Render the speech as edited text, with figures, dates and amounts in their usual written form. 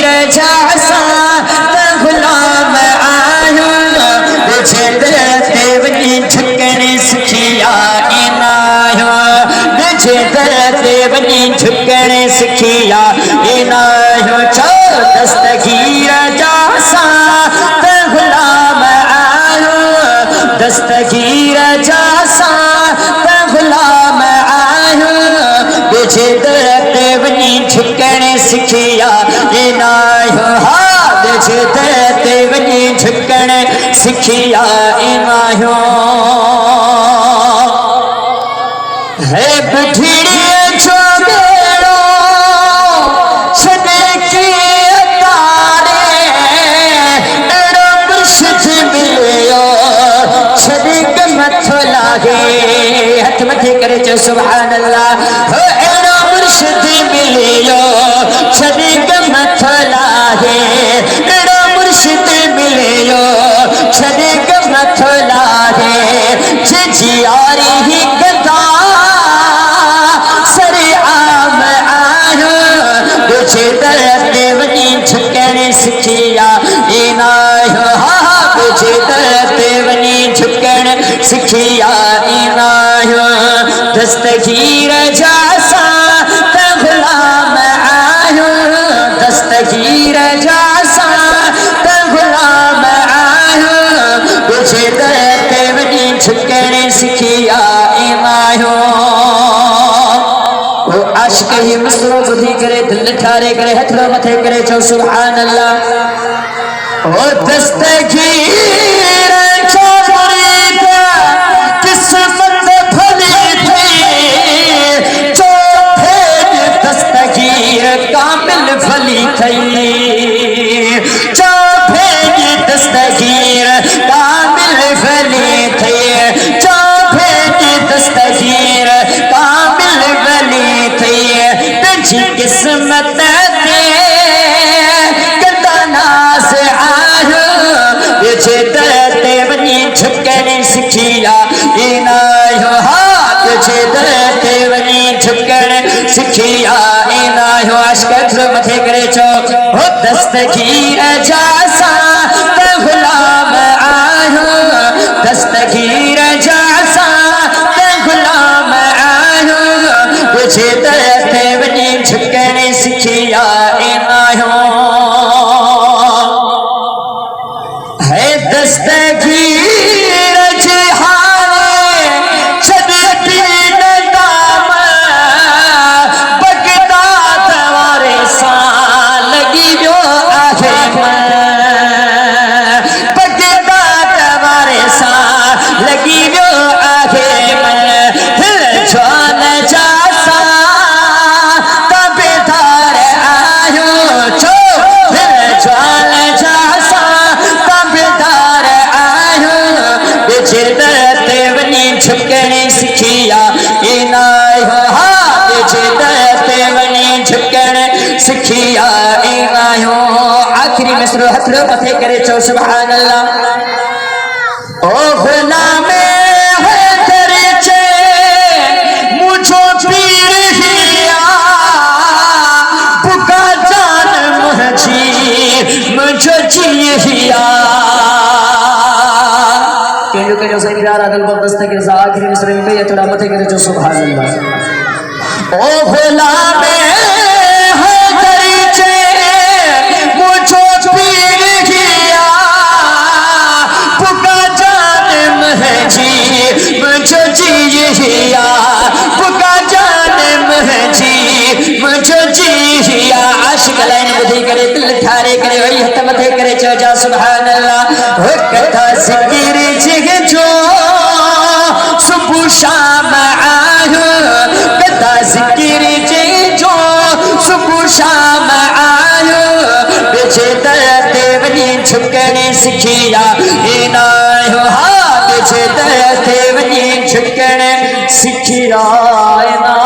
रजा सा गुलाम आयो तुझे दरते वनी झुकने सिखिया इनायो तुझे दरते वनी झुकने सिखिया इनायो चो दस्तगीर रजा सा गुलाम आयो दस्तगीर रजा सा गुलाम आयो तुझे दरते वनी झुकने सिखिया इनायो हाँ तुझे दरते वनी झुकने सिखिया इनायो है बुढ़िए छोड़ो छने की तारे एड़ो मुर्शिद मिलियो छने के मथो लागे हथ मथे करे जो सुभान अल्लाह हो एड़ो मुर्शिद मिलियो छने के मथो लागे एड़ो मुर्शिद मिलियो छने के मथो लागे जियारी ही गदा सरे आम आयो तुझे दरते वनी झुकने सिखिया इनायो हाँ तुझे दरते वनी झुकने सिखिया इनायो दस्तगीर रजा सा गुलाम आयो दस्तगीर रजा सा गुलाम आयो तुझे दरते वनी झुकने सिखिया इनायो आशिक ही मिसरो बुधी करे दिल ठारे करे हथलो मथे करे चो सुभान अल्लाह ओ दस्तगीर जो मुरीदा किस्मत भली थी जो भेद दस्तगीर कामिल भली थी जो भेद दस्तगीर कामिल भली थी जो भेद दस्तगीर कामिल भली थी तुझी किस्मत दे कतना से आयो तुझे दरते वनी झुकने सिखिया इनायो हाँ तुझे दरते वनी झुकने सिखिया इनायो आशिक मथे करे चो हो दस्तगीर रजा सा गुलाम आयो दस्तगीर रजा सा गुलाम आयो तुझे दरते वनी झुकने सिखिया इनायो है दस्तगीर जिहाने छदती नदाम बगदाद वारे सा लगी जो आखे बगदाद वारे सा लगी जो आखे हिल जान जा सा तबेदार आयो चो हिल जान जा सा तबेदार आयो तुझे दरते वनी झुकने सिखिया इनायो हाँ तुझे दरते वनी झुकने सिखिया इनायो आखिरी मिसरो हथलो मथे करे चो सुभान अल्लाह ओ गुलामे है तेरे चे मुझो पीर हिया पुका जान मुझी मुझो जी हिया के जो सही रहा दिल पर दस्तगीर सा आखिरी मिसरे में ये थोड़ा मथे करे जो सुभान अल्लाह ओ गुलामे है तेरे चे मुझो पीर हिया पुका जान मुझी मुझो जी हिया पुका जान मुझी मुझो जी हिया आशिक लाइन बुधी करे दिल ठारे करे वही हथ मथे करे चो जा सुभान अल्लाह हो कथा जिक्र जिग जो सुबह शाम आयो कथा जिक्र जिग जो सुबह शाम आयो तुझे दरते वनी झुकने सिखिया इनायो हाँ तुझे दरते वनी झुकने सिखिया इनायो